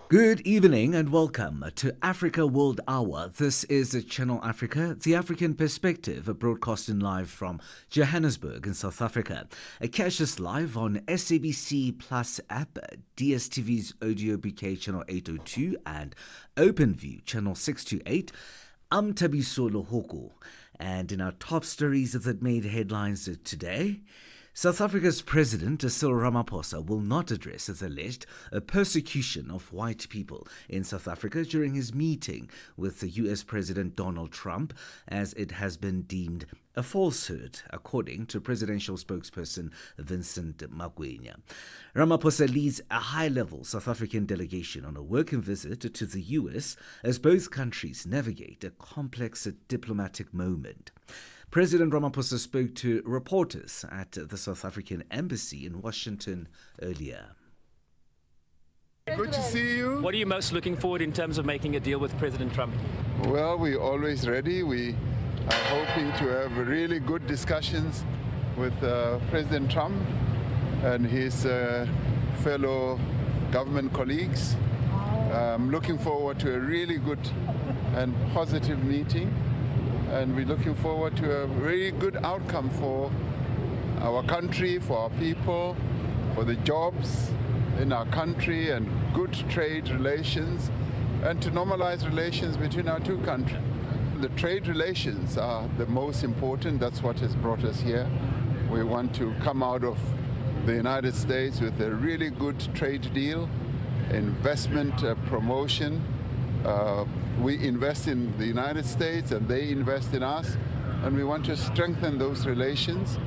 Good evening and welcome to Africa World Hour. This is Channel Africa, the African perspective, broadcasting live from Johannesburg in South Africa. Catch us live on SABC Plus app, DSTV's audio bouquet channel 802 and OpenView channel 628. I'm Thabiso Lehoko, and in our top stories that made headlines today, South Africa's President Cyril Ramaphosa will not address, as alleged, a persecution of white people in South Africa during his meeting with the US President Donald Trump, as it has been deemed a falsehood, according to presidential spokesperson Vincent Magwenya. Ramaphosa leads a high-level South African delegation on a working visit to the US as both countries navigate a complex diplomatic moment. President Ramaphosa spoke to reporters at the South African Embassy in Washington earlier. Good to see you. What are you most looking forward in terms of making a deal with President Trump? Well, we're always ready. We are hoping to have really good discussions with President Trump and his fellow government colleagues. I'm looking forward to a really good and positive meeting. And we're looking forward to a very good outcome for our country, for our people, for the jobs in our country, and good trade relations, and to normalize relations between our two countries. The trade relations are the most important. That's what has brought us here. We want to come out of the United States with a really good trade deal, investment promotion. We invest in the United States and they invest in us, and we want to strengthen those relations.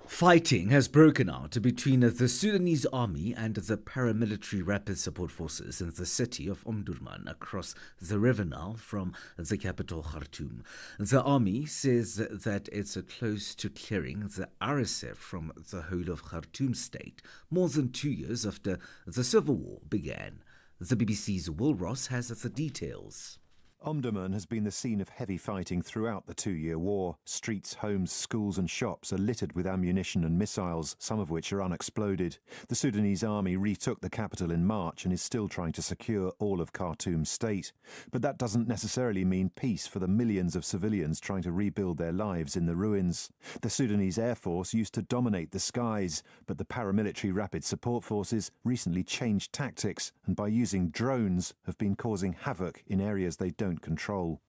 Fighting has broken out between the Sudanese army and the paramilitary rapid support forces in the city of Omdurman across the River Nile from the capital Khartoum. The army says that it's close to clearing the RSF from the whole of Khartoum state, more than 2 years after the civil war began. The BBC's Will Ross has the details. Omdurman has been the scene of heavy fighting throughout the 2-year war. Streets, homes, schools and shops are littered with ammunition and missiles, some of which are unexploded. The Sudanese army retook the capital in March and is still trying to secure all of Khartoum state. But that doesn't necessarily mean peace for the millions of civilians trying to rebuild their lives in the ruins. The Sudanese Air Force used to dominate the skies, but the paramilitary rapid support forces recently changed tactics and by using drones have been causing havoc in areas they don't control.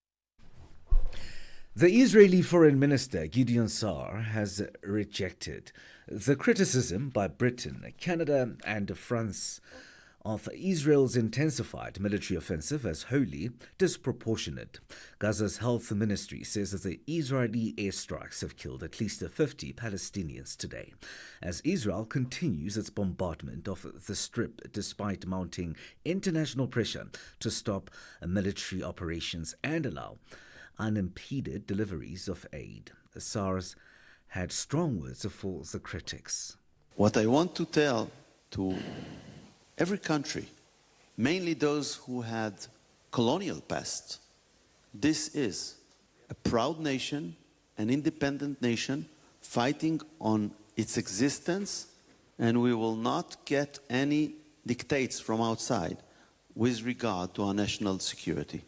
The Israeli Foreign Minister Gideon Saar has rejected the criticism by Britain, Canada and France of Israel's intensified military offensive as wholly disproportionate. Gaza's health ministry says that the Israeli airstrikes have killed at least 50 Palestinians today, as Israel continues its bombardment of the Strip despite mounting international pressure to stop military operations and allow unimpeded deliveries of aid. SARS had strong words for the critics. What I want to tell to every country, mainly those who had colonial past, this is a proud nation, an independent nation, fighting on its existence, and we will not get any dictates from outside with regard to our national security.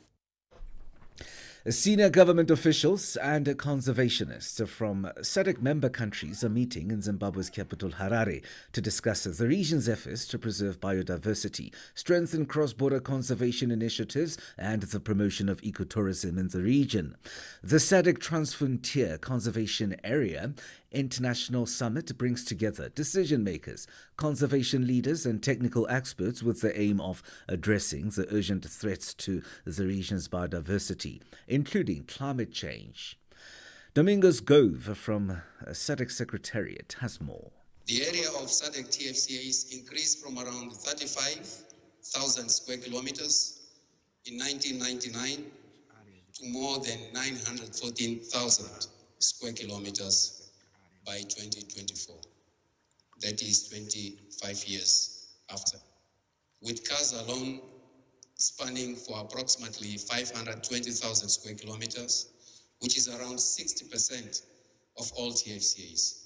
Senior government officials and conservationists from SADC member countries are meeting in Zimbabwe's capital Harare to discuss the region's efforts to preserve biodiversity, strengthen cross-border conservation initiatives and the promotion of ecotourism in the region. The SADC Transfrontier Conservation Area International Summit brings together decision makers, conservation leaders and technical experts with the aim of addressing the urgent threats to the region's biodiversity, including climate change. Domingos Gove from SADC Secretariat has more. The area of SADC TFCAs increased from around 35,000 square kilometers in 1999 to more than 914,000 square kilometers by 2024. That is 25 years after. With cars alone spanning for approximately 520,000 square kilometers, which is around 60% of all TFCAs.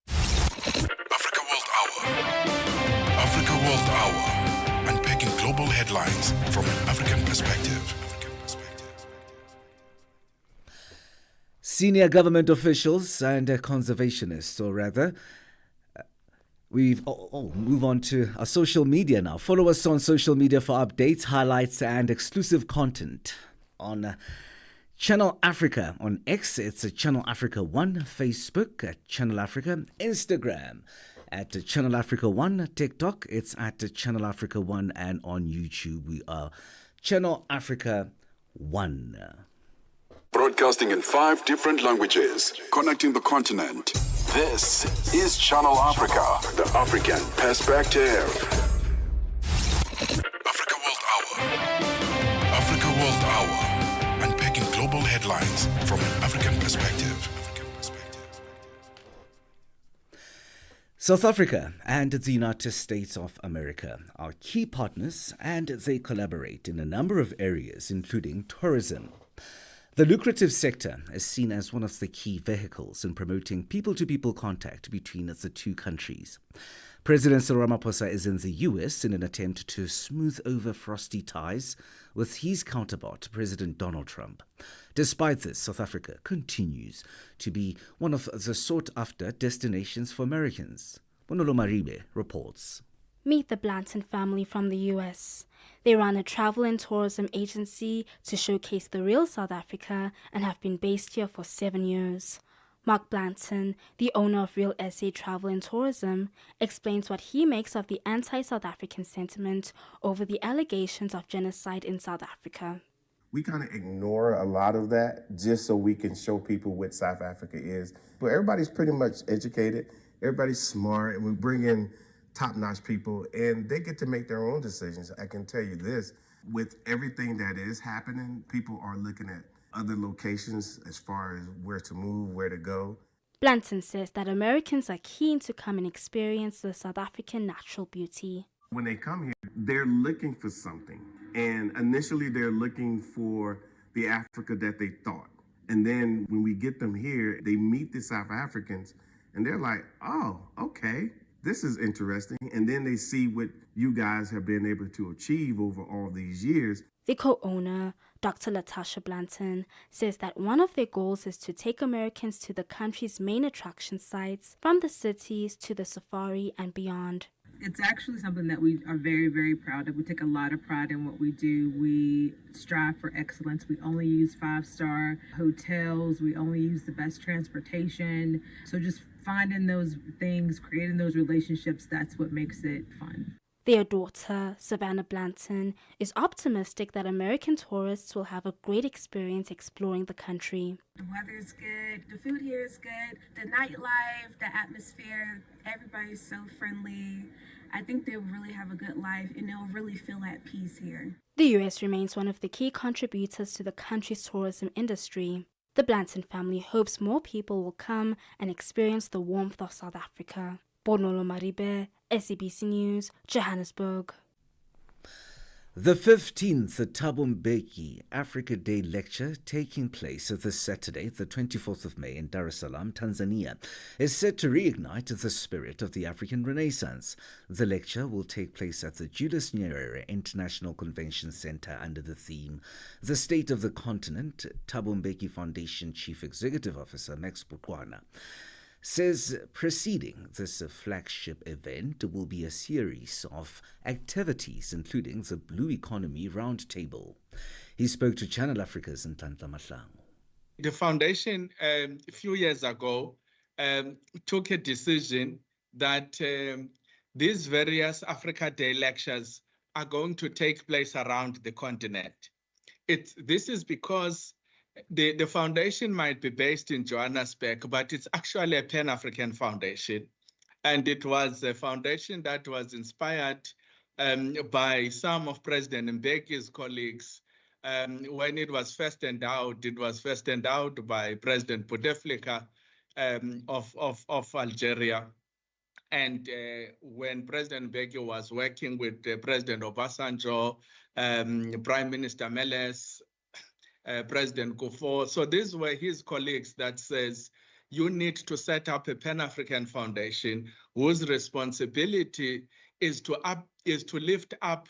Africa World Hour. Africa World Hour. And headlines from an African perspective. Senior government officials and conservationists, or rather, move on to our social media now. Follow us on social media for updates, highlights, and exclusive content. On Channel Africa on X, it's Channel Africa 1, Facebook at Channel Africa, Instagram at Channel Africa 1, TikTok, it's at Channel Africa 1, and on YouTube, we are Channel Africa 1. Broadcasting in 5 different languages, connecting the continent. This is Channel Africa, the African perspective. Africa World Hour. Africa World Hour. Unpacking global headlines from an African perspective. South Africa and the United States of America are key partners, and they collaborate in a number of areas, including tourism. The lucrative sector is seen as one of the key vehicles in promoting people-to-people contact between the two countries. President Cyril Ramaphosa is in the US in an attempt to smooth over frosty ties with his counterpart, President Donald Trump. Despite this, South Africa continues to be one of the sought-after destinations for Americans. Bonolo Maribe reports. Meet the Blanton family from the US. They run a travel and tourism agency to showcase the real South Africa and have been based here for 7 years. Mark Blanton, the owner of Real SA Travel and Tourism, explains what he makes of the anti-South African sentiment over the allegations of genocide in South Africa. We kind of ignore a lot of that just so we can show people what South Africa is. But everybody's pretty much educated, everybody's smart, and we bring in top-notch people, and they get to make their own decisions. I can tell you this, with everything that is happening, people are looking at other locations as far as where to move, where to go. Blanton says that Americans are keen to come and experience the South African natural beauty. When they come here, they're looking for something. And initially, they're looking for the Africa that they thought. And then when we get them here, they meet the South Africans, and they're like, oh, okay. This is interesting. And then they see what you guys have been able to achieve over all these years. The co-owner, Dr. Latasha Blanton, says that one of their goals is to take Americans to the country's main attraction sites, from the cities to the safari and beyond. It's actually something that we are very, very proud of. We take a lot of pride in what we do. We strive for excellence. We only use 5-star hotels. We only use the best transportation. So just finding those things, creating those relationships, that's what makes it fun. Their daughter, Savannah Blanton, is optimistic that American tourists will have a great experience exploring the country. The weather is good, the food here is good, the nightlife, the atmosphere, everybody's so friendly. I think they'll really have a good life and they'll really feel at peace here. The US remains one of the key contributors to the country's tourism industry. The Blanton family hopes more people will come and experience the warmth of South Africa. Bonolo Maribe, SABC News, Johannesburg. The 15th Thabo Mbeki Africa Day lecture, taking place this Saturday, the 24th of May in Dar es Salaam, Tanzania, is set to reignite the spirit of the African Renaissance. The lecture will take place at the Julius Nyerere International Convention Center under the theme The State of the Continent. Thabo Mbeki Foundation Chief Executive Officer Max Bukwana says preceding this flagship event will be a series of activities, including the Blue Economy Roundtable. He spoke to Channel Africa's Nhlanhla Mahlangu. The foundation, a few years ago, took a decision that these various Africa Day lectures are going to take place around the continent. This is because the foundation might be based in Johannesburg, but it's actually a Pan-African foundation. And it was a foundation that was inspired by some of President Mbeki's colleagues. When it was first endowed by President Bouteflika of Algeria. And when President Mbeki was working with President Obasanjo, Prime Minister Meles, President Kufuor. So these were his colleagues that says, you need to set up a Pan-African foundation whose responsibility is to lift up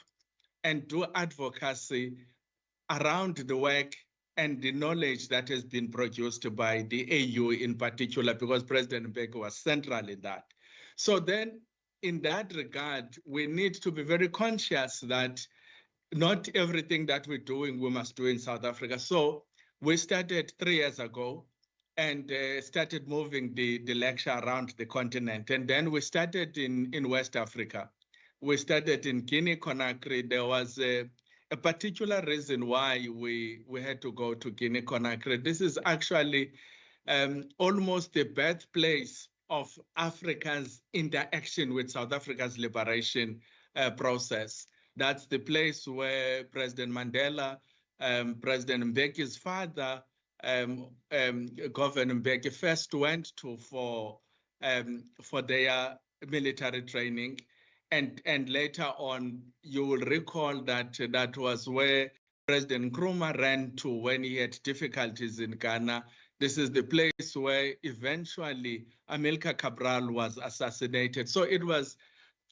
and do advocacy around the work and the knowledge that has been produced by the AU in particular, because President Mbeki was central in that. So then, in that regard, we need to be very conscious that not everything that we're doing, we must do in South Africa. So we started 3 years ago and started moving the lecture around the continent. And then we started in West Africa. We started in Guinea-Conakry. There was a particular reason why we had to go to Guinea-Conakry. This is actually almost the birthplace of Africa's interaction with South Africa's liberation process. That's the place where President Mandela, President Mbeki's father, Governor Mbeki first went to for their military training. And later on, you will recall that that was where President Nkrumah ran to when he had difficulties in Ghana. This is the place where eventually Amilcar Cabral was assassinated. So it was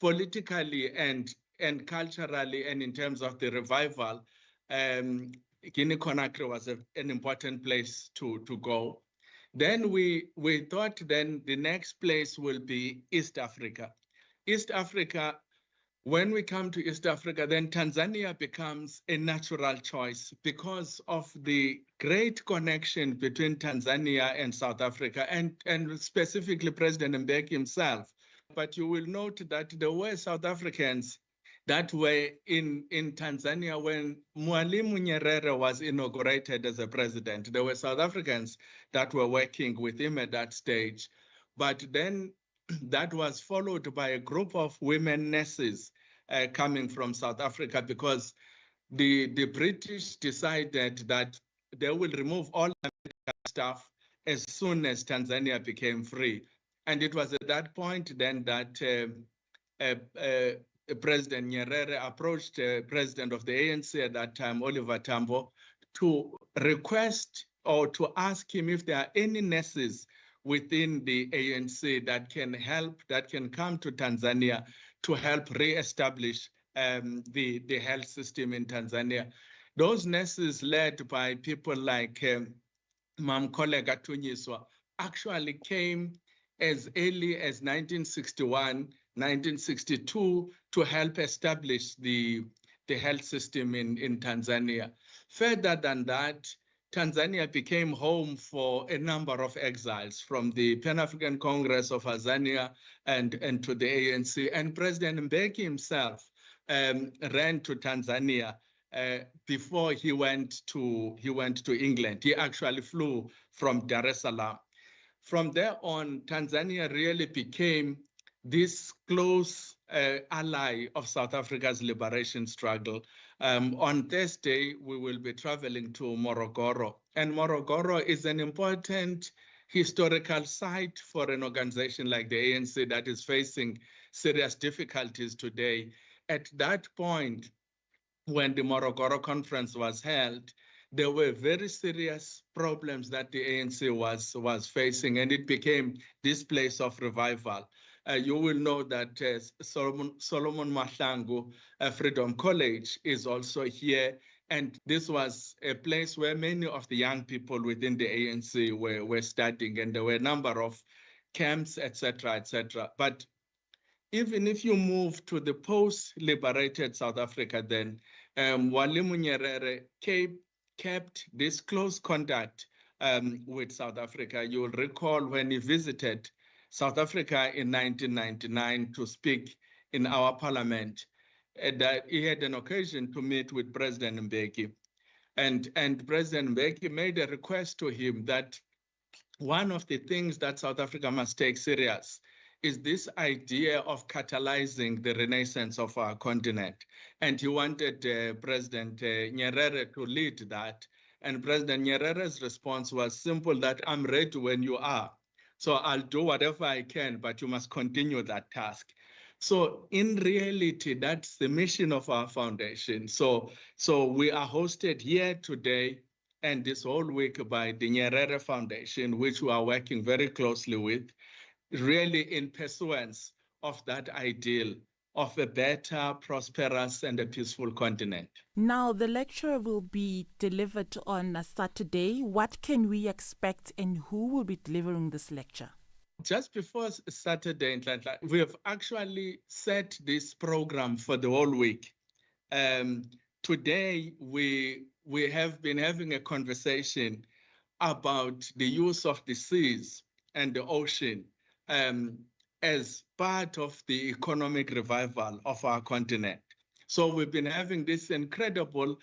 politically and culturally, and in terms of the revival, Guinea-Conakry was an important place to go. Then we thought then the next place will be East Africa. East Africa, when we come to East Africa, then Tanzania becomes a natural choice because of the great connection between Tanzania and South Africa, and specifically President Mbeki himself. But you will note that there were South Africans that were in Tanzania when Mwalimu Nyerere was inaugurated as a president. There were South Africans that were working with him at that stage. But then that was followed by a group of women nurses coming from South Africa, because the British decided that they will remove all the stuff as soon as Tanzania became free. And it was at that point then that President Nyerere approached president of the ANC at that time, Oliver Tambo, to request or to ask him if there are any nurses within the ANC that can help, that can come to Tanzania to help re-establish the health system in Tanzania. Those nurses, led by people like Mamkolega Tunyiswa, actually came as early as 1961, 1962 to help establish the health system in Tanzania. Further than that, Tanzania became home for a number of exiles from the Pan-African Congress of Azania and to the ANC. And President Mbeki himself ran to Tanzania before he went to England. He actually flew from Dar es Salaam. From there on, Tanzania really became this close ally of South Africa's liberation struggle. On Thursday, we will be traveling to Morogoro. And Morogoro is an important historical site for an organization like the ANC that is facing serious difficulties today. At that point, when the Morogoro conference was held, there were very serious problems that the ANC was facing, and it became this place of revival. You will know that Solomon Mahlangu Freedom College is also here, and this was a place where many of the young people within the ANC were studying, and there were a number of camps, etc., etc. But even if you move to the post-liberated South Africa, then Mwalimu Nyerere kept this close contact with South Africa. You will recall when he visited South Africa in 1999 to speak in our parliament, that he had an occasion to meet with President Mbeki. And President Mbeki made a request to him that one of the things that South Africa must take serious is this idea of catalyzing the renaissance of our continent. And he wanted President Nyerere to lead that. And President Nyerere's response was simple, that I'm ready when you are. So I'll do whatever I can, but you must continue that task. So in reality, that's the mission of our foundation. So we are hosted here today and this whole week by the Nyerere Foundation, which we are working very closely with, really in pursuance of that ideal of a better, prosperous, and a peaceful continent. Now, the lecture will be delivered on a Saturday. What can we expect and who will be delivering this lecture? Just before Saturday, we have actually set this program for the whole week. Today, we have been having a conversation about the use of the seas and the ocean as part of the economic revival of our continent. So we've been having this incredible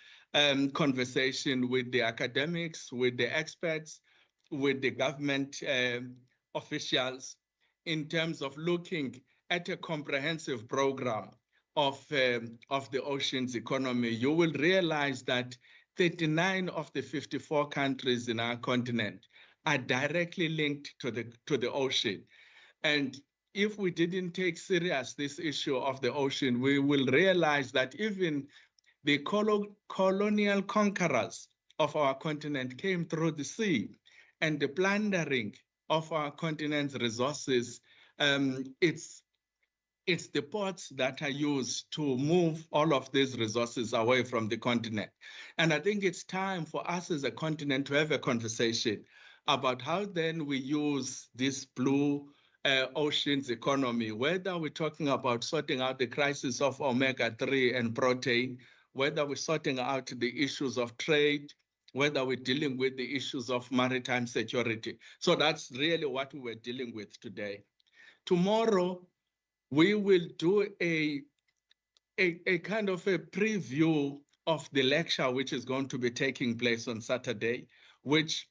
conversation with the academics, with the experts, with the government officials in terms of looking at a comprehensive program of the ocean's economy. You will realize that 39 of the 54 countries in our continent are directly linked to the ocean. And if we didn't take serious this issue of the ocean, we will realize that even the colonial conquerors of our continent came through the sea, and the plundering of our continent's resources, it's the ports that are used to move all of these resources away from the continent. And I think it's time for us as a continent to have a conversation about how then we use this blue oceans economy, whether we're talking about sorting out the crisis of omega-3 and protein, whether we're sorting out the issues of trade, whether we're dealing with the issues of maritime security. So that's really what we were dealing with today. Tomorrow, we will do a kind of a preview of the lecture which is going to be taking place on Saturday, which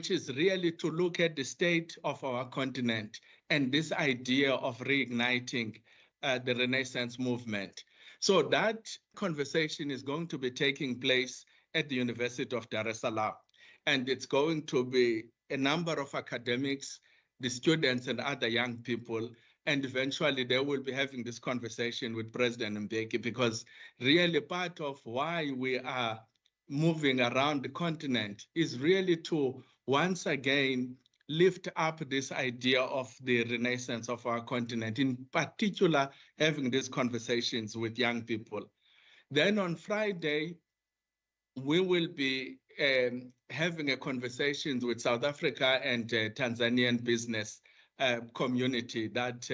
is really to look at the state of our continent and this idea of reigniting the Renaissance movement. So that conversation is going to be taking place at the University of Dar es Salaam. And it's going to be a number of academics, the students and other young people. And eventually they will be having this conversation with President Mbeki, because really part of why we are moving around the continent is really to once again lift up this idea of the renaissance of our continent, in particular having these conversations with young people. Then on Friday, we will be having a conversation with South Africa and Tanzanian business community that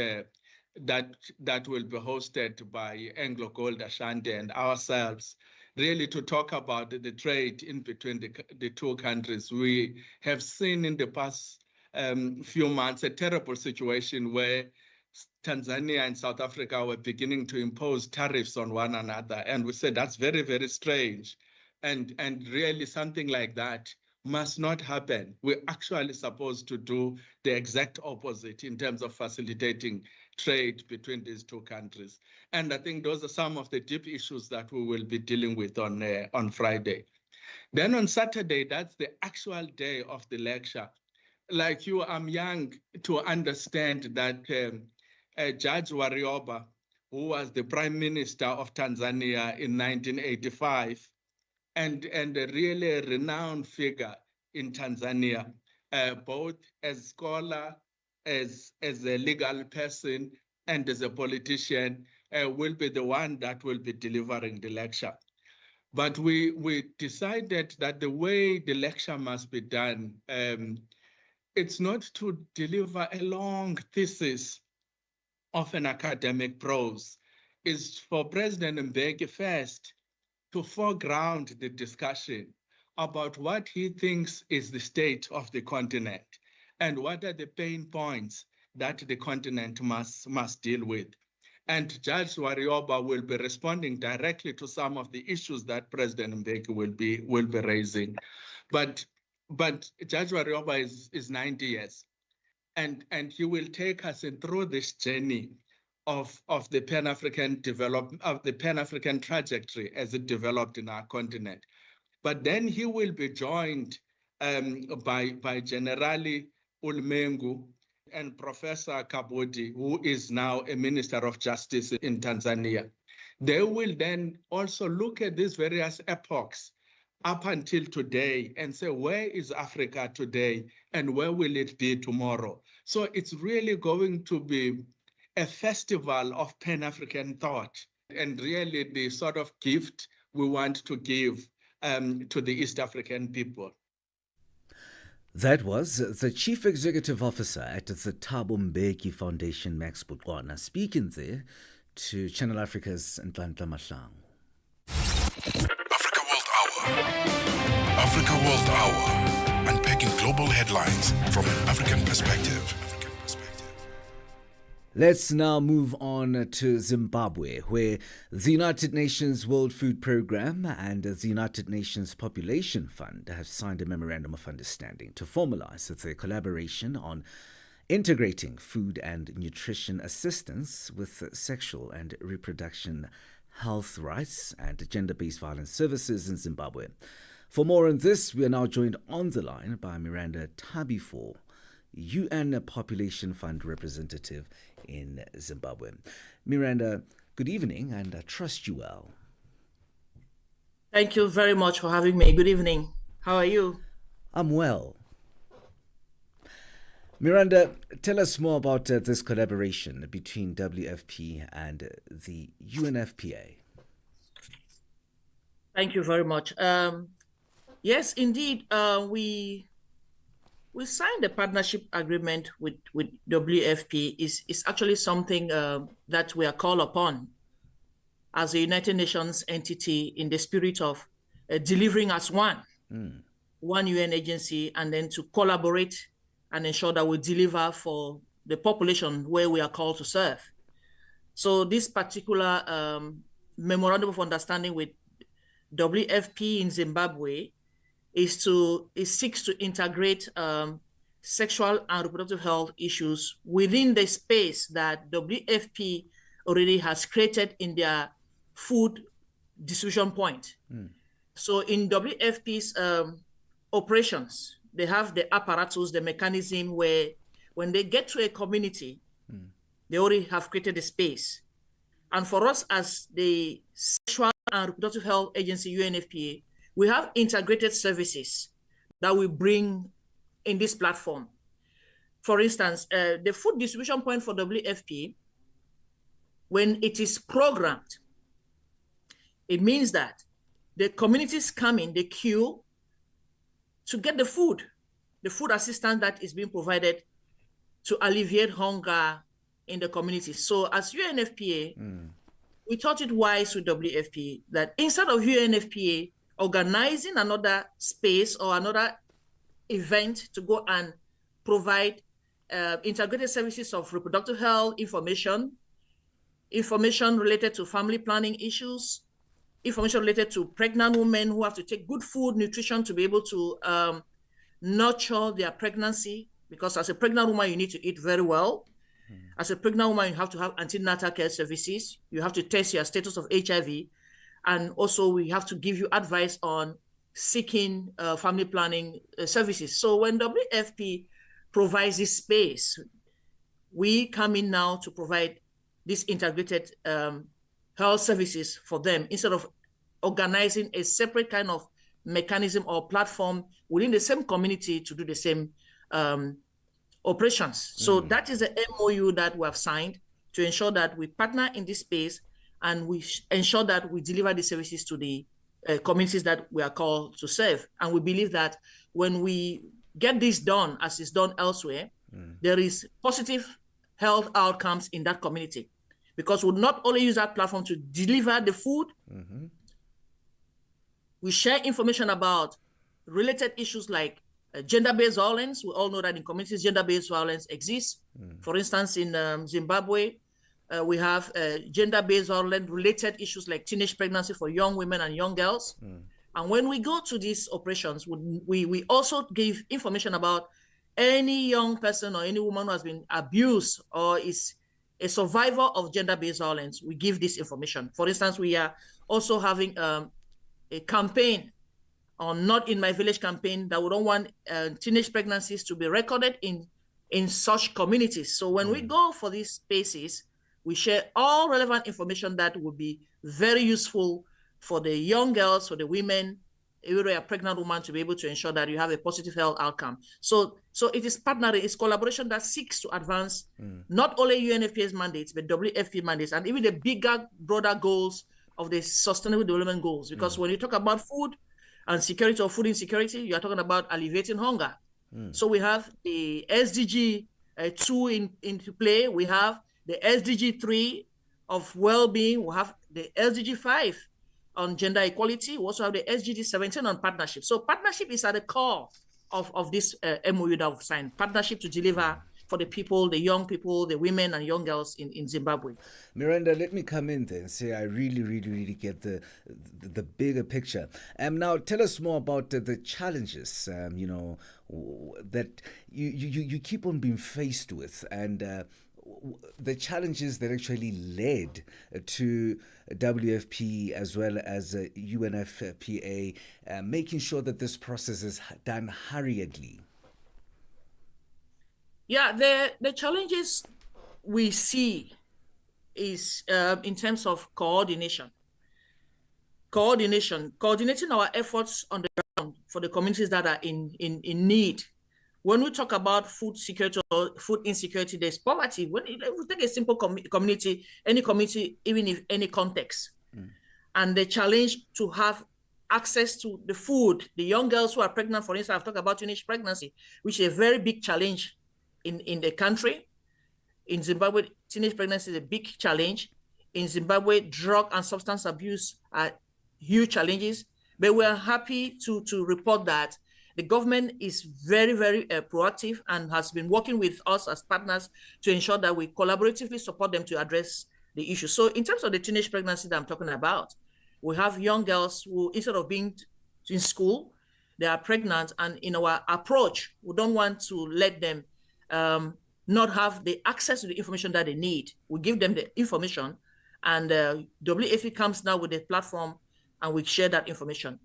will be hosted by Anglo Gold Ashanti and ourselves, really to talk about the trade in between the two countries. We have seen in the past few months a terrible situation where Tanzania and South Africa were beginning to impose tariffs on one another. And we said that's very, very strange. And really something like that must not happen. We're actually supposed to do the exact opposite in terms of facilitating trade between these two countries. And I think those are some of the deep issues that we will be dealing with on Friday. Then on Saturday, that's the actual day of the lecture. Like you, I'm young to understand that Judge Warioba, who was the Prime Minister of Tanzania in 1985, and a really renowned figure in Tanzania, both as scholar, as a legal person, and as a politician, will be the one that will be delivering the lecture. But we decided that the way the lecture must be done, it's not to deliver a long thesis of an academic prose. It's for President Mbeki first to foreground the discussion about what he thinks is the state of the continent and what are the pain points that the continent must deal with. And Judge Warioba will be responding directly to some of the issues that President Mbeki will be raising. But Judge Warioba is 90 years, and he will take us through this journey of the Pan-African development, of the Pan-African trajectory as it developed in our continent. But then he will be joined by Generali Ulmengu and Professor Kabudi, who is now a Minister of Justice in Tanzania. They will then also look at these various epochs up until today and say, where is Africa today and where will it be tomorrow? So it's really going to be a festival of Pan-African thought, and really the sort of gift we want to give to the East African people. That was the Chief Executive Officer at the Thabo Mbeki Foundation, Max Butwana, speaking there to Channel Africa's Nhlanhla Mahlangu. Africa World Hour. Africa World Hour. Unpacking global headlines from an African perspective. Let's now move on to Zimbabwe, where the United Nations World Food Programme and the United Nations Population Fund have signed a memorandum of understanding to formalize their collaboration on integrating food and nutrition assistance with sexual and reproduction health rights and gender-based violence services in Zimbabwe. For more on this, we are now joined on the line by Miranda Thabiso, UN Population Fund representative in Zimbabwe. Miranda, good evening, and I trust you well. Thank you very much for having me. Good evening. How are you? I'm well. Miranda, tell us more about this collaboration between WFP and the UNFPA. Thank you very much. Yes, indeed, we signed a partnership agreement with WFP. Is actually something that we are called upon as a United Nations entity in the spirit of delivering as one UN agency, and then to collaborate and ensure that we deliver for the population where we are called to serve. So this particular memorandum of understanding with WFP in Zimbabwe seeks to integrate sexual and reproductive health issues within the space that WFP already has created in their food distribution point. So in WFP's operations, they have the apparatus, the mechanism where when they get to a community, they already have created a space. And for us as the Sexual and Reproductive Health Agency, UNFPA, we have integrated services that we bring in this platform. For instance, the food distribution point for WFP, when it is programmed, it means that the communities come in, they queue to get the food assistance that is being provided to alleviate hunger in the community. So as UNFPA, we thought it wise with WFP that instead of UNFPA organizing another space or another event to go and provide integrated services of reproductive health information related to family planning issues, information related to pregnant women who have to take good food, nutrition to be able to nurture their pregnancy, because as a pregnant woman, you need to eat very well. As a pregnant woman, you have to have antenatal care services. You have to test your status of HIV. And also we have to give you advice on seeking family planning services. So when WFP provides this space, we come in now to provide this integrated health services for them instead of organizing a separate kind of mechanism or platform within the same community to do the same operations. So that is the MOU that we have signed to ensure that we partner in this space and we ensure that we deliver the services to the communities that we are called to serve. And we believe that when we get this done, as is done elsewhere, there is positive health outcomes in that community. Because we'll not only use that platform to deliver the food, we share information about related issues like gender-based violence. We all know that in communities, gender-based violence exists. For instance, in Zimbabwe, we have gender-based violence related issues like teenage pregnancy for young women and young girls. And when we go to these operations, we also give information about any young person or any woman who has been abused or is a survivor of gender-based violence. We give this information. For instance, we are also having a campaign on Not in My Village campaign that we don't want teenage pregnancies to be recorded in such communities. So when we go for these spaces, we share all relevant information that will be very useful for the young girls, for the women, even a pregnant woman, to be able to ensure that you have a positive health outcome. So it is partnering, it's collaboration that seeks to advance not only UNFPA's mandates, but WFP mandates, and even the bigger, broader goals of the Sustainable Development Goals. Because when you talk about food and security or food insecurity, you are talking about alleviating hunger. So we have the SDG 2 into play. We have the SDG 3 of well-being. We have the SDG 5 on gender equality. We also have the SDG 17 on partnership. So partnership is at the core of this MOU that we've signed. Partnership to deliver for the people, the young people, the women and young girls in Zimbabwe. Miranda, let me come in there and say I really get the bigger picture. Now tell us more about the challenges, that you keep on being faced with, and the challenges that actually led to WFP as well as UNFPA making sure that this process is done hurriedly. Yeah, the challenges we see is in terms of coordinating our efforts on the ground for the communities that are in need. When we talk about food security or food insecurity, there's poverty. When we take a simple community, any community, even if any context, and the challenge to have access to the food, the young girls who are pregnant, for instance, I've talked about teenage pregnancy, which is a very big challenge in the country. In Zimbabwe, teenage pregnancy is a big challenge. In Zimbabwe, drug and substance abuse are huge challenges. But we're happy to report that the government is very proactive and has been working with us as partners to ensure that we collaboratively support them to address the issue. So in terms of the teenage pregnancy that I'm talking about, we have young girls who, instead of being in school, they are pregnant. And in our approach, we don't want to let them not have the access to the information that they need. We give them the information, and WFP comes now with a platform, and we share that information.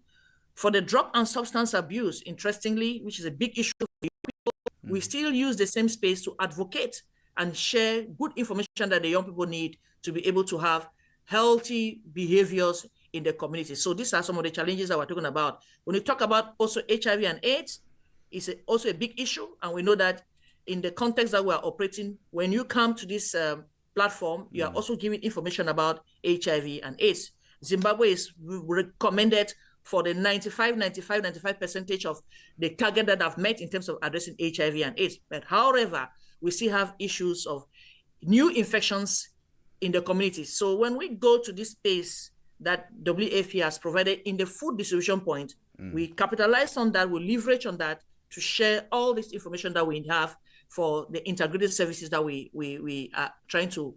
For the drug and substance abuse, interestingly, which is a big issue for people, we still use the same space to advocate and share good information that the young people need to be able to have healthy behaviors in the community. So these are some of the challenges that we're talking about. When we talk about also HIV and AIDS, it's also a big issue. And we know that in the context that we're operating, when you come to this platform, you are also giving information about HIV and AIDS. Zimbabwe is recommended for the 95% of the target that I've met in terms of addressing HIV and AIDS. But however, we still have issues of new infections in the community. So when we go to this space that WFP has provided in the food distribution point, we capitalize on that, we leverage on that to share all this information that we have for the integrated services that we are trying to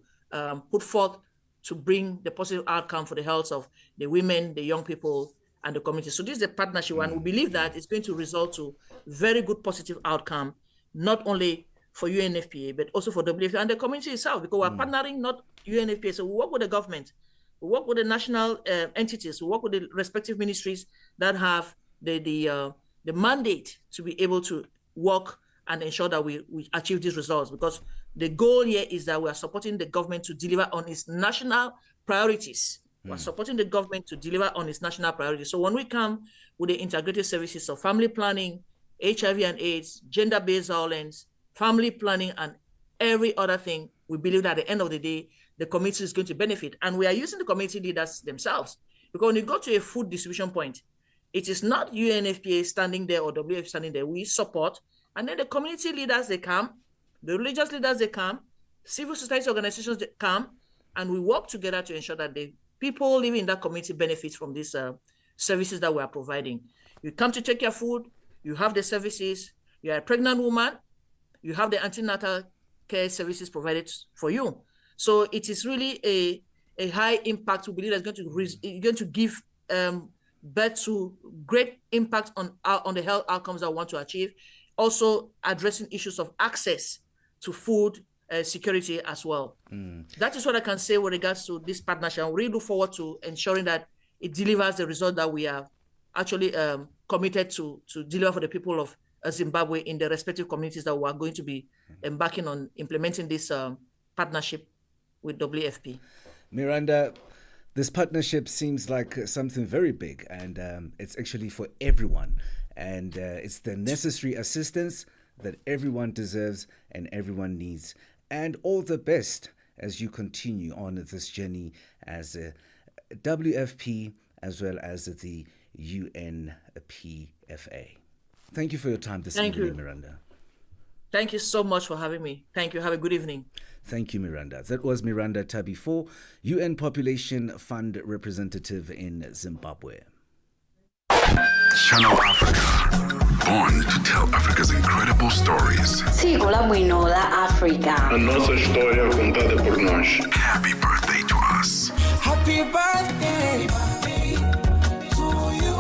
put forth to bring the positive outcome for the health of the women, the young people, and the community. So this is a partnership, and we believe that it's going to result to very good positive outcome, not only for UNFPA, but also for WFP and the community itself, because we're partnering not UNFPA. So we work with the government, we work with the national entities, we work with the respective ministries that have the mandate to be able to work and ensure that we achieve these results, because the goal here is that we are supporting the government to deliver on its national priorities. We're supporting the government to deliver on its national priorities. So when we come with the integrated services of family planning, HIV and AIDS, gender-based violence, family planning, and every other thing, we believe that at the end of the day, the community is going to benefit. And we are using the community leaders themselves. Because when you go to a food distribution point, it is not UNFPA standing there or WF standing there. We support. And then the community leaders, they come. The religious leaders, they come. Civil society organizations, they come. And we work together to ensure that the people living in that community benefit from these services that we are providing. You come to take your food, you have the services, you are a pregnant woman, you have the antenatal care services provided for you. So it is really a high impact. We believe that's going to give birth to great impact on the health outcomes that we want to achieve. Also addressing issues of access to food, security as well. That is what I can say with regards to this partnership. I really look forward to ensuring that it delivers the result that we are actually committed to deliver for the people of Zimbabwe in the respective communities that we are going to be embarking on implementing this partnership with WFP. Miranda, This partnership seems like something very big, and it's actually for everyone. And it's the necessary assistance that everyone deserves and everyone needs. And all the best as you continue on this journey as a WFP as well as the UNPFA. Thank you for your time this evening, Miranda. Thank you so much for having me. Thank you. Have a good evening. Thank you, Miranda. That was Miranda Thabiso, UN Population Fund representative in Zimbabwe. Channel Africa, born to tell Africa's incredible stories. Sigo la bueno la África. A nossa história contada por nós. Happy birthday to us. Happy birthday to you.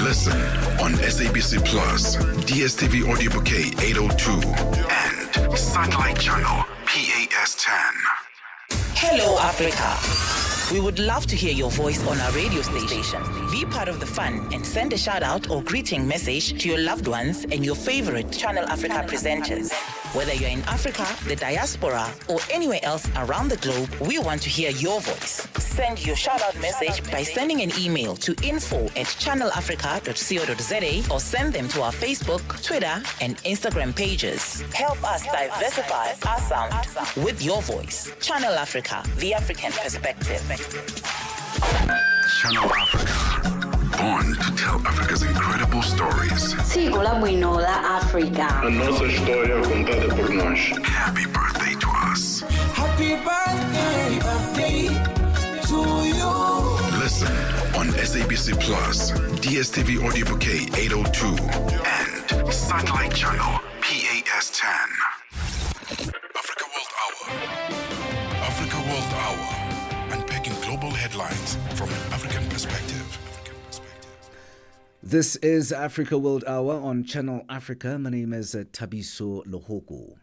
Listen on SABC Plus, DSTV Audio Bouquet 802, and Satellite Channel PAS 10. Hello, Africa. We would love to hear your voice on our radio station. Be part of the fun and send a shout out or greeting message to your loved ones and your favorite Channel Africa presenters. Whether you're in Africa, the diaspora, or anywhere else around the globe, we want to hear your voice. Send your shout out message by sending an email to info@channelafrica.co.za or send them to our Facebook, Twitter, and Instagram pages. Help us diversify our sound with your voice. Channel Africa, the African perspective. Channel Africa, born to tell Africa's incredible stories. Sigo la bueno la África. A nossa história contada por nós. Happy birthday to us. Happy birthday to you. Listen on SABC Plus, DSTV Audio Bouquet 802, and Satellite Channel PAS 10. Africa World Hour. Africa World Hour. Unpacking global headlines from an African perspective. This is Africa World Hour on Channel Africa. My name is Thabiso Lehoko.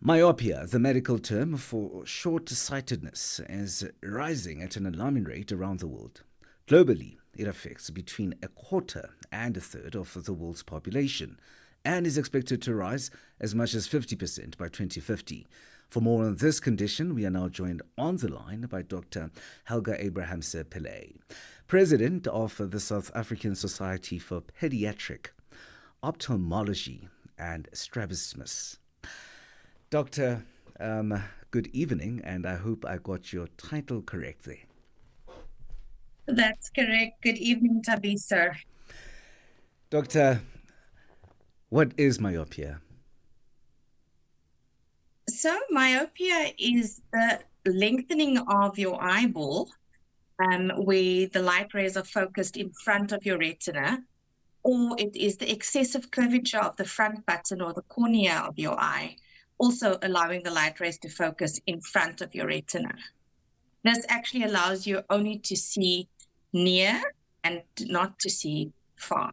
Myopia, the medical term for short-sightedness, is rising at an alarming rate around the world. Globally, it affects between a quarter and a third of the world's population and is expected to rise as much as 50% by 2050. For more on this condition, we are now joined on the line by Dr. Helga Abrahamse Pillay, President of the South African Society for Pediatric Ophthalmology and Strabismus. Doctor, good evening, and I hope I got your title correct there. That's correct. Good evening, Thabiso. Doctor, what is myopia? So myopia is the lengthening of your eyeball where the light rays are focused in front of your retina, or it is the excessive curvature of the front button or the cornea of your eye, also allowing the light rays to focus in front of your retina. This actually allows you only to see near and not to see far.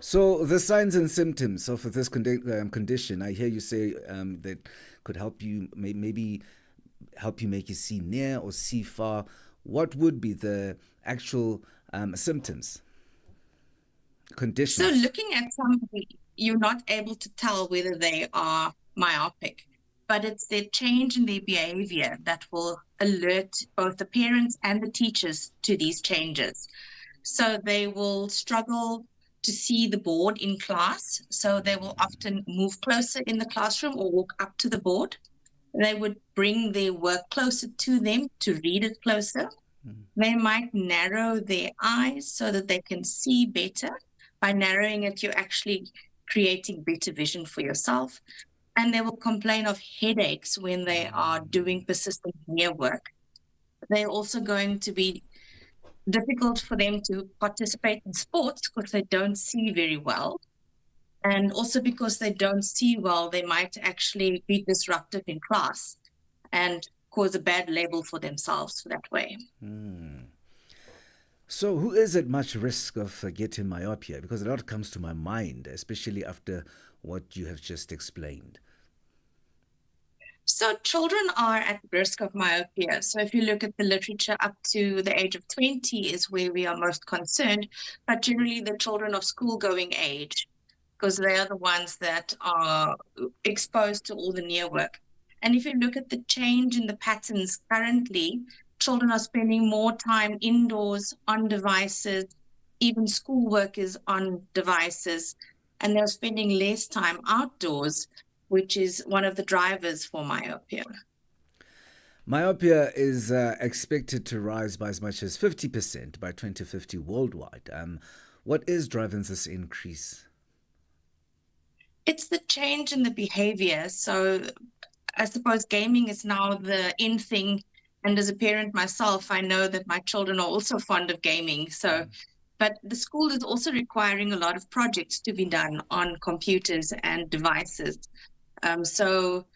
So the signs and symptoms of this condition, I hear you say that could help you, maybe help you make you see near or see far. What would be the actual symptoms, conditions? So looking at somebody, you're not able to tell whether they are myopic, but it's their change in their behavior that will alert both the parents and the teachers to these changes. So they will struggle to see the board in class. So they will often move closer in the classroom or walk up to the board. They would bring their work closer to them to read it closer. They might narrow their eyes so that they can see better. By narrowing it, you're actually creating better vision for yourself. And they will complain of headaches when they are doing persistent near work. They're also going to be difficult for them to participate in sports because they don't see very well. And also because they don't see well, they might actually be disruptive in class and cause a bad label for themselves that way. So who is at much risk of getting myopia? Because a lot comes to my mind, especially after what you have just explained. So children are at risk of myopia. So if you look at the literature, up to the age of 20 is where we are most concerned, but generally the children of school-going age, because they are the ones that are exposed to all the near work. And if you look at the change in the patterns currently, children are spending more time indoors on devices, even schoolwork is on devices, and they're spending less time outdoors, which is one of the drivers for myopia. Myopia is expected to rise by as much as 50% by 2050 worldwide. What is driving this increase? It's the change in the behavior. So I suppose gaming is now the in thing. And as a parent myself, I know that my children are also fond of gaming. So, but the school is also requiring a lot of projects to be done on computers and devices. So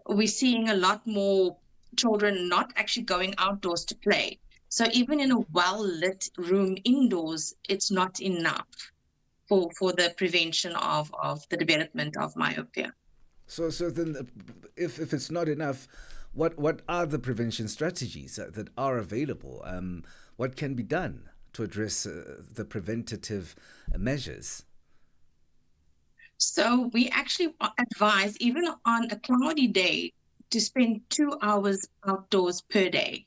we're seeing a lot more children not actually going outdoors to play. So even in a well-lit room indoors, it's not enough for the prevention of the development of myopia. So then if it's not enough, what are the prevention strategies that are available? What can be done to address the preventative measures? So we actually advise, even on a cloudy day, to spend 2 hours outdoors per day.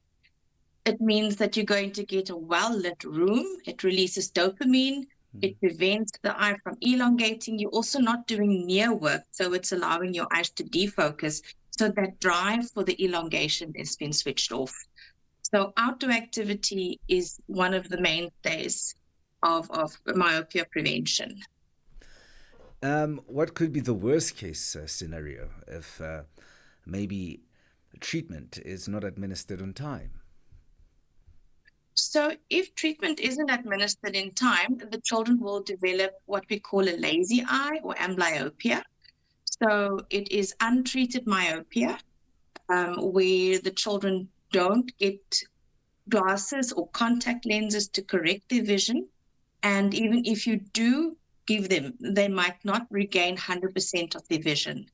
It means that you're going to get a well-lit room. It releases dopamine. It prevents the eye from elongating. You're also not doing near work, so it's allowing your eyes to defocus. So that drive for the elongation has been switched off. So outdoor activity is one of the mainstays of myopia prevention. What could be the worst case scenario if maybe treatment is not administered on time? So if treatment isn't administered in time, the children will develop what we call a lazy eye or amblyopia. So it is untreated myopia, where the children don't get glasses or contact lenses to correct their vision. And even if you do give them, they might not regain 100% of their vision.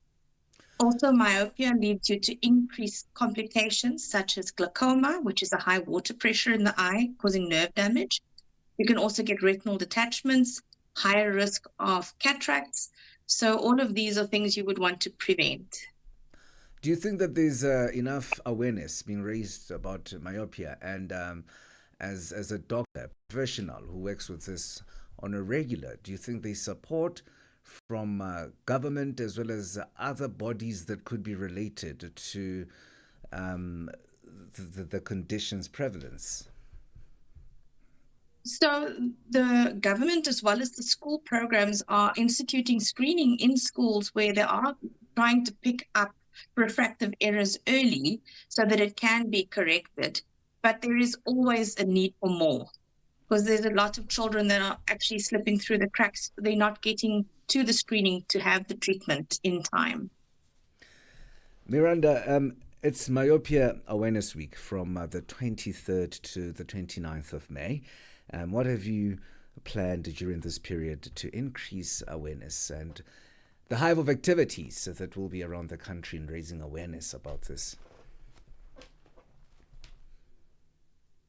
Also, myopia leads you to increased complications such as glaucoma, which is a high water pressure in the eye causing nerve damage. You can also get retinal detachments, higher risk of cataracts. So all of these are things you would want to prevent. Do you think that there's enough awareness being raised about myopia? And as a doctor, professional who works with this on a regular, do you think there's support from government as well as other bodies that could be related to the condition's prevalence? So the government as well as the school programs are instituting screening in schools where they are trying to pick up refractive errors early so that it can be corrected. But there is always a need for more, because there's a lot of children that are actually slipping through the cracks. They're not getting to the screening to have the treatment in time. Miranda, it's Myopia Awareness Week from the 23rd to the 29th of May. What have you planned during this period to increase awareness and the hive of activities that will be around the country in raising awareness about this?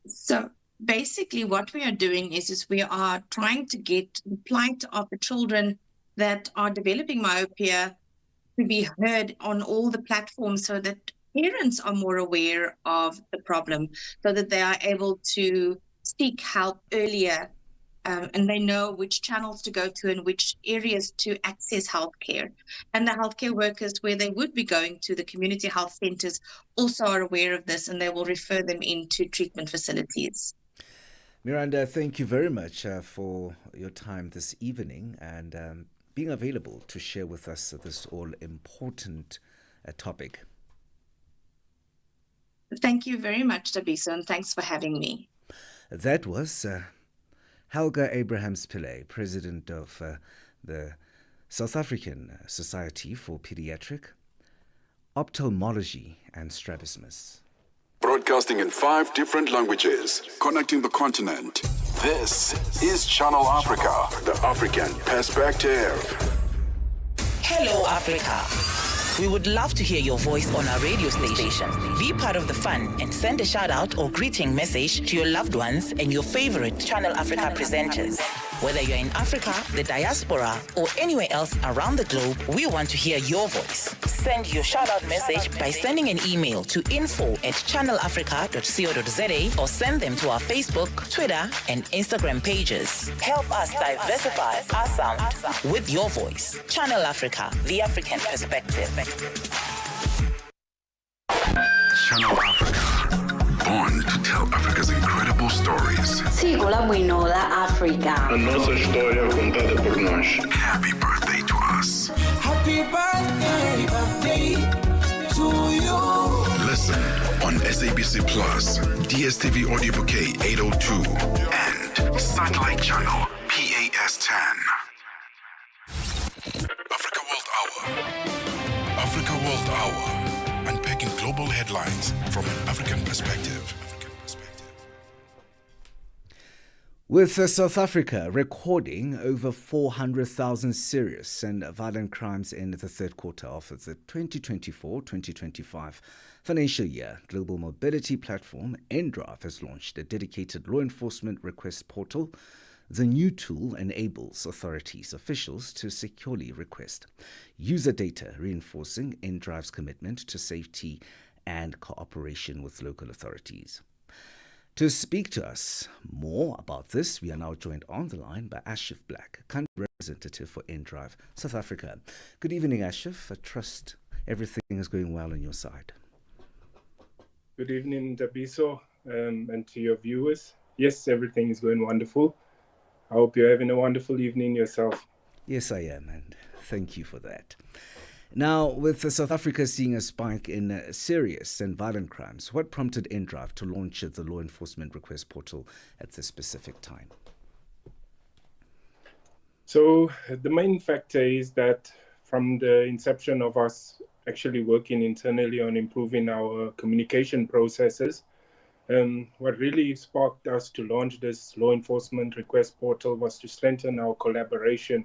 So basically what we are doing is we are trying to get the plight of the children that are developing myopia to be heard on all the platforms so that parents are more aware of the problem, so that they are able to seek help earlier, and they know which channels to go to and which areas to access healthcare. And the healthcare workers, where they would be going to the community health centers, also are aware of this, and they will refer them into treatment facilities. Miranda, thank you very much for your time this evening and being available to share with us this all-important topic. Thank you very much, Thabiso, and thanks for having me. That was Helga Abrahams-Pillay, president of the South African Society for Pediatric Ophthalmology and Strabismus. Broadcasting in 5 different languages, connecting the continent. This is Channel Africa, the African perspective. Hello, Africa. We would love to hear your voice on our radio station. Be part of the fun and send a shout out or greeting message to your loved ones and your favorite Channel Africa presenters. Whether you're in Africa, the diaspora, or anywhere else around the globe, we want to hear your voice. Send your shout-out message by sending an email to info@channelafrica.co.za or send them to our Facebook, Twitter, and Instagram pages. Help us diversify our sound with your voice. Channel Africa, the African perspective. Channel Africa, born to tell Africa's incredible stories. Sigo la Bueno la África. A nossa história contada por nós. Happy birthday to us. Happy birthday, birthday to you. Listen on SABC Plus, DSTV Audio Bouquet 802, and Satellite Channel PAS 10. Africa World Hour. Africa World Hour. Unpacking global headlines from an African perspective. With South Africa recording over 400,000 serious and violent crimes in the third quarter of the 2024-2025 financial year, global mobility platform NDrive has launched a dedicated law enforcement request portal. The new tool enables authorities officials to securely request user data, reinforcing NDrive's commitment to safety and cooperation with local authorities. To speak to us more about this, we are now joined on the line by Ashif Black, country representative for NDrive South Africa. Good evening, Ashif. I trust everything is going well on your side. Good evening, Thabiso, and to your viewers. Yes, everything is going wonderful. I hope you're having a wonderful evening yourself. Yes, I am, and thank you for that. Now, with South Africa seeing a spike in serious and violent crimes, what prompted NDrive to launch the law enforcement request portal at this specific time? So the main factor is that from the inception of us actually working internally on improving our communication processes, what really sparked us to launch this law enforcement request portal was to strengthen our collaboration,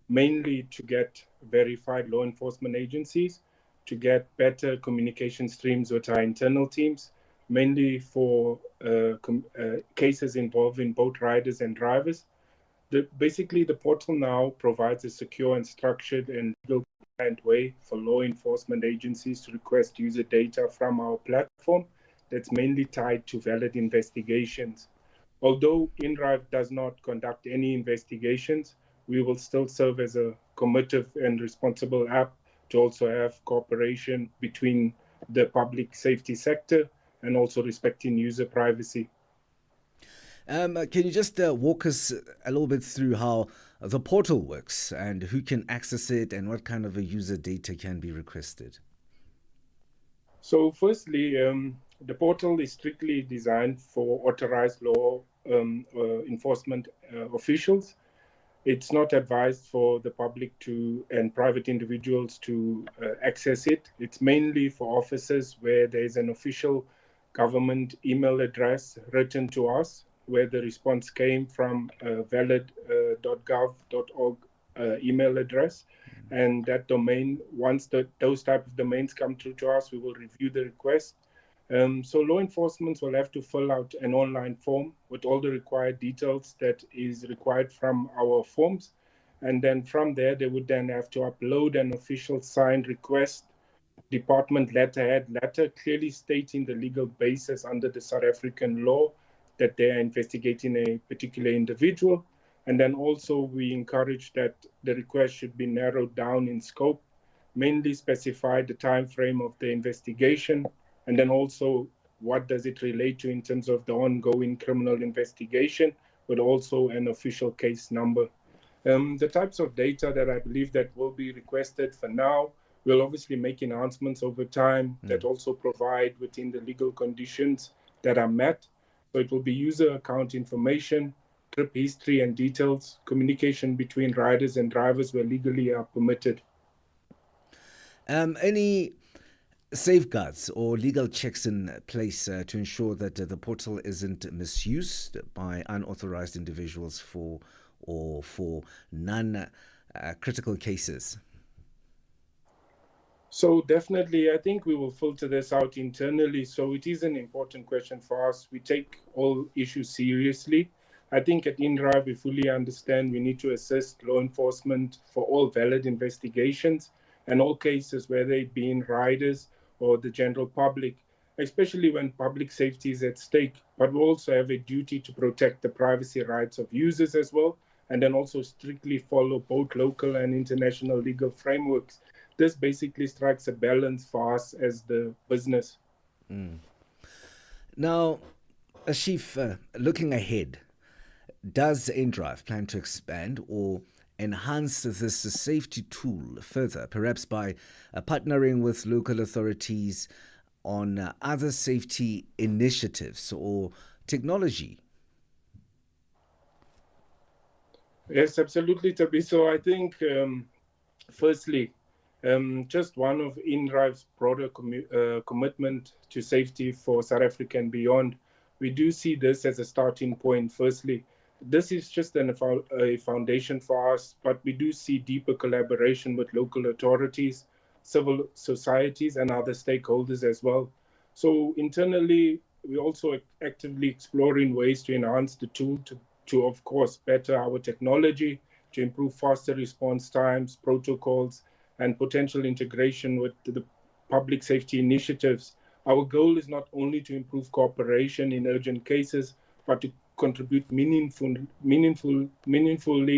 mainly to get verified law enforcement agencies, to get better communication streams with our internal teams, mainly for cases involving both riders and drivers. Basically, the portal now provides a secure and structured and legal compliant way for law enforcement agencies to request user data from our platform that's mainly tied to valid investigations. Although NDrive does not conduct any investigations, we will still serve as a committed and responsible app to also have cooperation between the public safety sector and also respecting user privacy. Can you just walk us a little bit through how the portal works and who can access it and what kind of a user data can be requested? So firstly, the portal is strictly designed for authorized law enforcement officials. It's not advised for the public and private individuals to access it. It's mainly for officers where there is an official government email address written to us, where the response came from a valid.gov.org email address. And that domain, once those type of domains come through to us, we will review the request. So law enforcement will have to fill out an online form with all the required details that is required from our forms. And then from there, they would then have to upload an official signed request, department letterhead letter, clearly stating the legal basis under the South African law that they are investigating a particular individual. And then also we encourage that the request should be narrowed down in scope, mainly specify the time frame of the investigation, and then also what does it relate to in terms of the ongoing criminal investigation, but also an official case number. The types of data that I believe that will be requested for now, we'll obviously make enhancements over time that also provide within the legal conditions that are met. So it will be user account information, trip history and details, communication between riders and drivers where legally are permitted. Any safeguards or legal checks in place to ensure that the portal isn't misused by unauthorized individuals for non-critical cases? So definitely, I think we will filter this out internally. So it is an important question for us. We take all issues seriously. I think at InDrive, we fully understand we need to assist law enforcement for all valid investigations and all cases, whether it be in riders or the general public, especially when public safety is at stake. But we also have a duty to protect the privacy rights of users as well, and then also strictly follow both local and international legal frameworks. This basically strikes a balance for us as the business. Now, Chief, looking ahead, does InDrive plan to expand or enhance this safety tool further, perhaps by partnering with local authorities on other safety initiatives or technology? Yes, absolutely, Thabiso. I think, firstly, just one of InDrive's broader commitment to safety for South Africa and beyond. We do see this as a starting point. Firstly, this is just a foundation for us, but we do see deeper collaboration with local authorities, civil societies, and other stakeholders as well. So internally, we're also actively exploring ways to enhance the tool to of course, better our technology, to improve faster response times, protocols, and potential integration with the public safety initiatives. Our goal is not only to improve cooperation in urgent cases, but to contribute meaningfully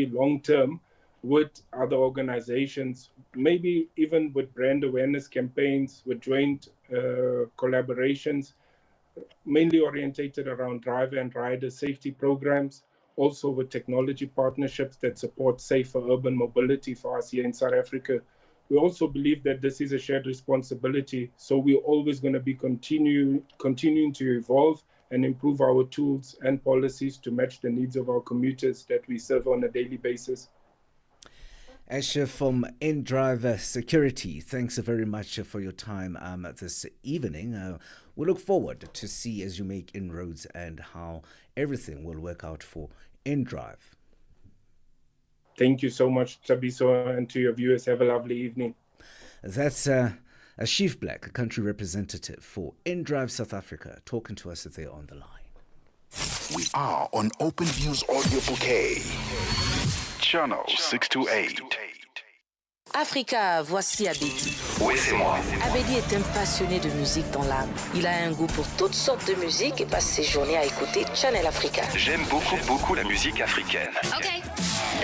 long-term with other organizations, maybe even with brand awareness campaigns, with joint collaborations, mainly orientated around driver and rider safety programs, also with technology partnerships that support safer urban mobility for us here in South Africa. We also believe that this is a shared responsibility, so we're always going to be continuing to evolve and improve our tools and policies to match the needs of our commuters that we serve on a daily basis. Asher from InDrive Security, thanks very much for your time this evening. We look forward to see as you make inroads and how everything will work out for InDrive. Thank you so much, Thabiso, and to your viewers, have a lovely evening. That's Chief Black, a country representative for InDrive South Africa, talking to us there on the line. We are on Open Views Audio Bouquet, Channel 628. Africa, voici Abedi. Oui, c'est moi. Abedi est un passionné de musique dans l'âme. Il a un goût pour toutes sortes de musique et passe ses journées à écouter Channel Africa. J'aime beaucoup la musique africaine. OK.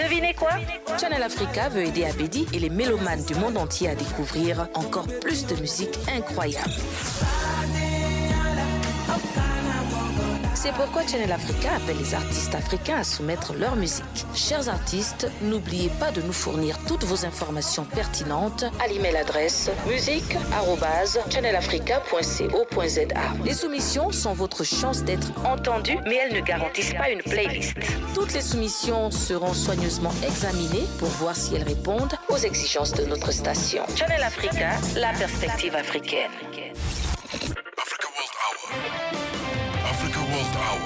Devinez quoi? Channel Africa veut aider Abedi et les mélomanes du monde entier à découvrir encore plus de musique incroyable. C'est pourquoi Channel Africa appelle les artistes africains à soumettre leur musique. Chers artistes, n'oubliez pas de nous fournir toutes vos informations pertinentes à l'email adresse musique@channelafrica.co.za. Les soumissions sont votre chance d'être entendues, mais elles ne garantissent pas une playlist. Toutes les soumissions seront soigneusement examinées pour voir si elles répondent aux exigences de notre station. Channel Africa, la perspective africaine. Africa World Hour,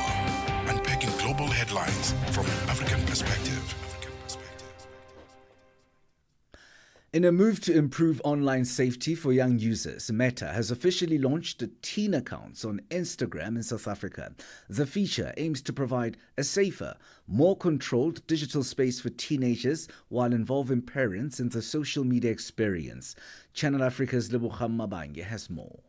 unpacking global headlines from an African perspective. In a move to improve online safety for young users, Meta has officially launched teen accounts on Instagram in South Africa. The feature aims to provide a safer, more controlled digital space for teenagers while involving parents in the social media experience. Channel Africa's Lebogang Mabange has more.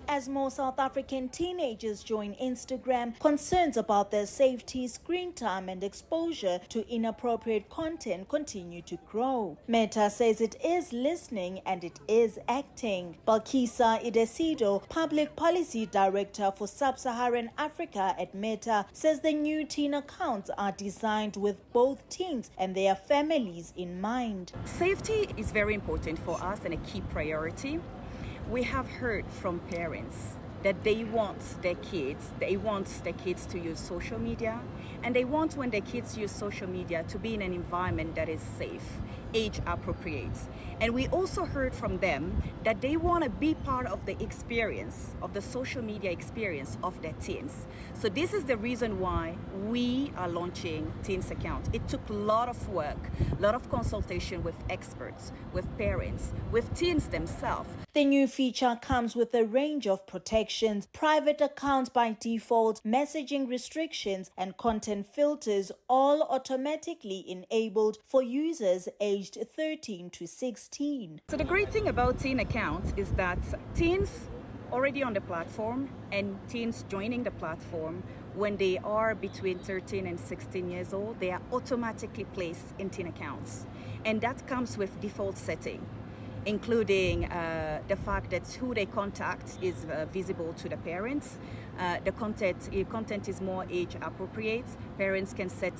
As more South African teenagers join Instagram, concerns about their safety, screen time and exposure to inappropriate content continue to grow. Meta says it is listening and it is acting. Balkisa Idesido, Public Policy Director for Sub-Saharan Africa at Meta, says the new teen accounts are designed with both teens and their families in mind. Safety is very important for us and a key priority. We have heard from parents that they want their kids to use social media, and they want when their kids use social media to be in an environment that is safe. age appropriate. And we also heard from them that they want to be part of the experience, of the social media experience of their teens. So this is the reason why we are launching Teens Account. It took a lot of work, a lot of consultation with experts, with parents, with teens themselves. The new feature comes with a range of protections, private accounts by default, messaging restrictions, and content filters, all automatically enabled for users aged 13 to 16. So the great thing about Teen Accounts is that teens already on the platform and teens joining the platform, when they are between 13 and 16 years old, they are automatically placed in Teen Accounts. And that comes with default setting, including the fact that who they contact is visible to the parents. The content is more age appropriate. Parents can set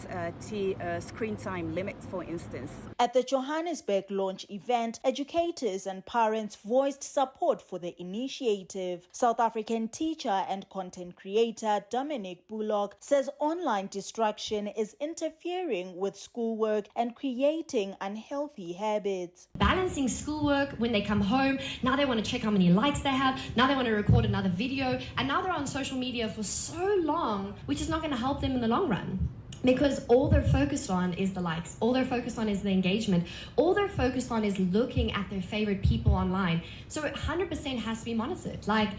screen time limits, for instance. At the Johannesburg launch event, educators and parents voiced support for the initiative. South African teacher and content creator Dominic Bullock says online distraction is interfering with schoolwork and creating unhealthy habits. Balancing schoolwork when they come home, now they want to check how many likes they have, now they want to record another video, and now they're on social media for so long, which is not going to help them in the long run. Because all they're focused on is the likes, all they're focused on is the engagement, all they're focused on is looking at their favorite people online. So it 100% has to be monitored. Like,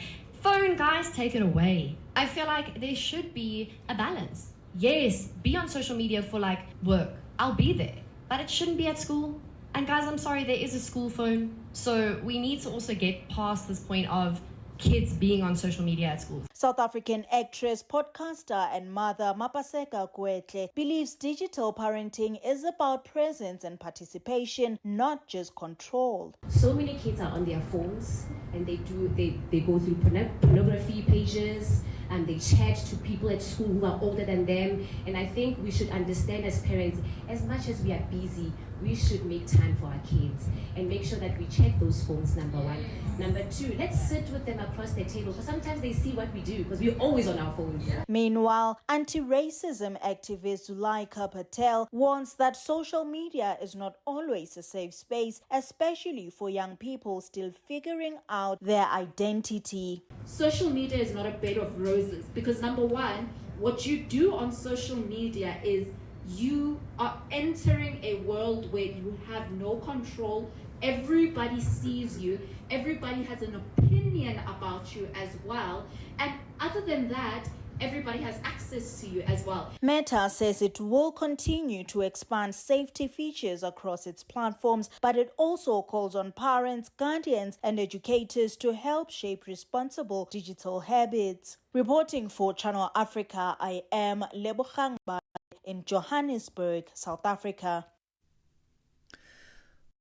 phone, guys, take it away. I feel like there should be a balance. Yes, be on social media for like work, I'll be there, but it shouldn't be at school. And guys, I'm sorry, there is a school phone. So we need to also get past this point of kids being on social media at school. South African actress, podcaster and mother Mapaseka Kwetle believes digital parenting is about presence and participation, not just control. So many kids are on their phones and they go through pornography pages and they chat to people at school who are older than them. And I think we should understand as parents, as much as we are busy, we should make time for our kids and make sure that we check those phones, number one. Number two, let's sit with them across the table because sometimes they see what we do because we're always on our phones. Meanwhile, anti-racism activist Zuleika Patel warns that social media is not always a safe space, especially for young people still figuring out their identity. Social media is not a bed of roses because number one, what you do on social media is you are entering a world where you have no control. Everybody sees you. Everybody has an opinion about you as well. And other than that, everybody has access to you as well. Meta says it will continue to expand safety features across its platforms, but it also calls on parents, guardians, and educators to help shape responsible digital habits. Reporting for Channel Africa, I am Lebogang Bai in Johannesburg, South Africa.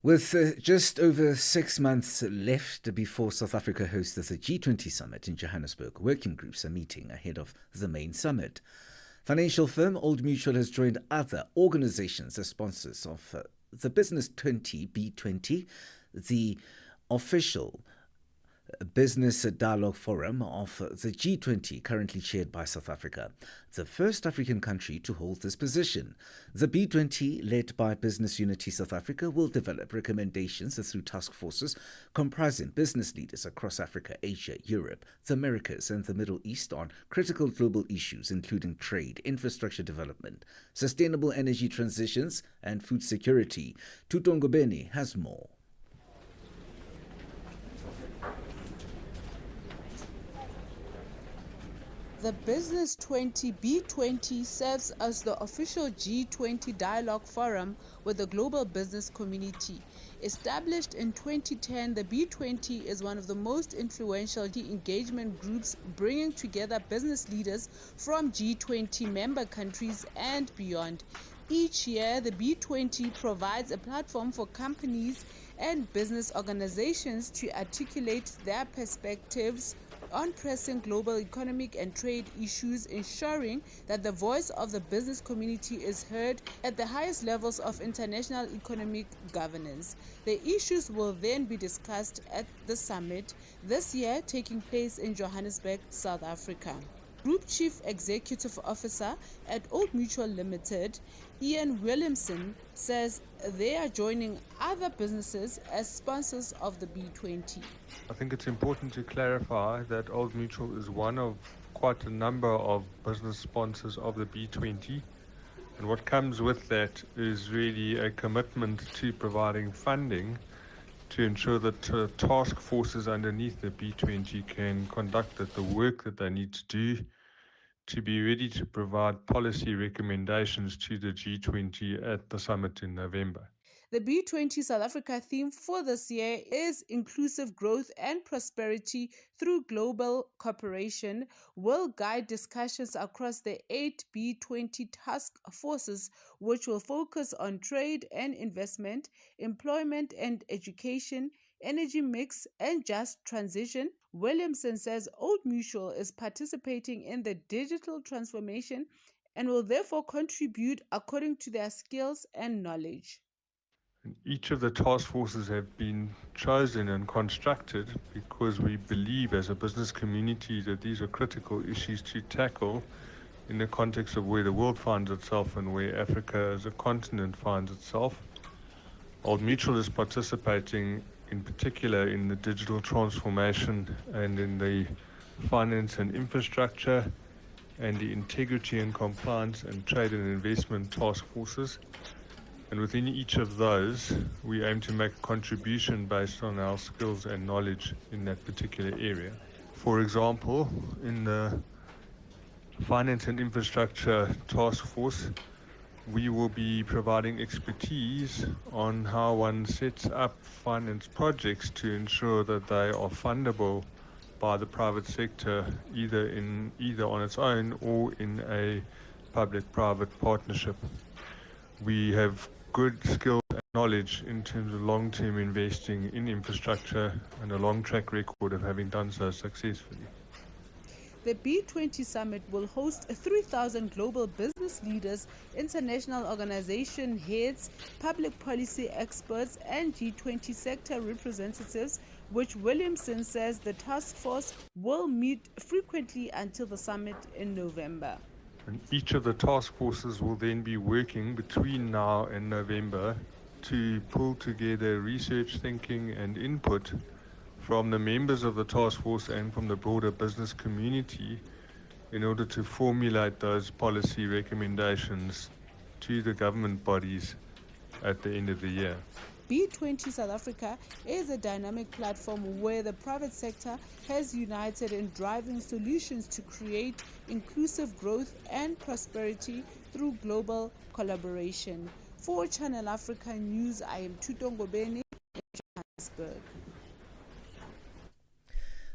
With just over 6 months left before South Africa hosts the G20 summit in Johannesburg, working groups are meeting ahead of the main summit. Financial firm Old Mutual has joined other organizations as sponsors of the Business 20 B20, the official Business Dialogue Forum of the G20, currently chaired by South Africa, the first African country to hold this position. The B20, led by Business Unity South Africa, will develop recommendations through task forces comprising business leaders across Africa, Asia, Europe, the Americas and the Middle East on critical global issues including trade, infrastructure development, sustainable energy transitions and food security. Tutongobeni has more. The Business 20 B20 serves as the official G20 dialogue forum with the global business community. Established in 2010, the B20 is one of the most influential engagement groups bringing together business leaders from G20 member countries and beyond. Each year, the B20 provides a platform for companies and business organizations to articulate their perspectives on pressing global economic and trade issues, ensuring that the voice of the business community is heard at the highest levels of international economic governance. The issues will then be discussed at the summit, this year taking place in Johannesburg, South Africa. Group Chief Executive Officer at Old Mutual Limited, Ian Williamson, says they are joining other businesses as sponsors of the B20. I think it's important to clarify that Old Mutual is one of quite a number of business sponsors of the B20. And what comes with that is really a commitment to providing funding to ensure that task forces underneath the B20 can conduct the work that they need to do to be ready to provide policy recommendations to the G20 at the summit in November. The B20 South Africa theme for this year is Inclusive Growth and Prosperity through Global Cooperation, will guide discussions across the 8 B20 task forces, which will focus on trade and investment, employment and education, energy mix, and just transition. Williamson says Old Mutual is participating in the digital transformation and will therefore contribute according to their skills and knowledge. Each of the task forces have been chosen and constructed because we believe as a business community that these are critical issues to tackle in the context of where the world finds itself and where Africa as a continent finds itself. Old Mutual is participating in particular in the digital transformation and in the finance and infrastructure and the integrity and compliance and trade and investment task forces. And within each of those, we aim to make a contribution based on our skills and knowledge in that particular area. For example, in the Finance and Infrastructure Task Force, we will be providing expertise on how one sets up finance projects to ensure that they are fundable by the private sector, either on its own or in a public-private partnership. We have good skills and knowledge in terms of long-term investing in infrastructure and a long track record of having done so successfully. The B20 Summit will host 3,000 global business leaders, international organization heads, public policy experts, and G20 sector representatives, which Williamson says the task force will meet frequently until the summit in November. And each of the task forces will then be working between now and November to pull together research thinking and input from the members of the task force and from the broader business community in order to formulate those policy recommendations to the government bodies at the end of the year. B20 South Africa is a dynamic platform where the private sector has united in driving solutions to create inclusive growth and prosperity through global collaboration. For Channel Africa News, I am Tutongo Beni in Johannesburg.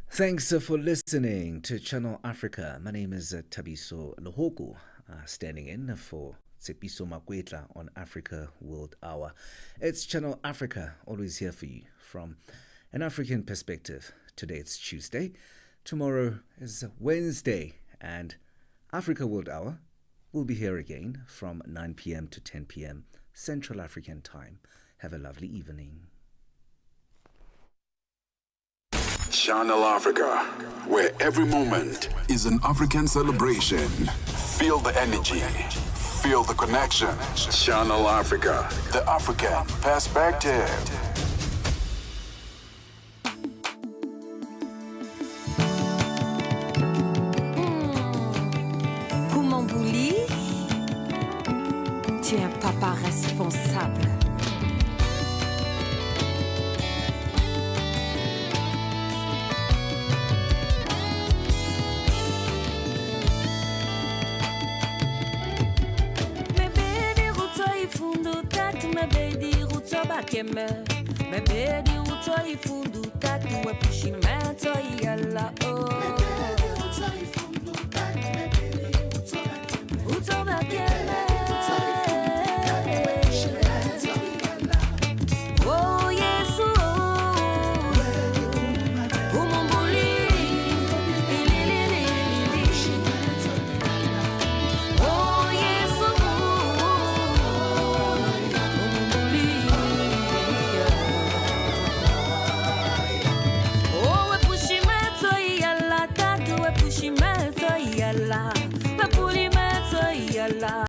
Thanks for listening to Channel Africa. My name is Thabiso Lehoko, standing in for Thabiso Makwetla on Africa World Hour. It's Channel Africa, always here for you from an African perspective. Today it's Tuesday, tomorrow is Wednesday, and Africa World Hour will be here again from 9 p.m. to 10 p.m. Central African Time. Have a lovely evening. Channel Africa, where every moment is an African celebration. Feel the energy, feel the connection. Channel Africa, the African perspective. Koumambouli, tu es un papa responsable. Me bedi uto ifundu tatu e pushimento yalla oh.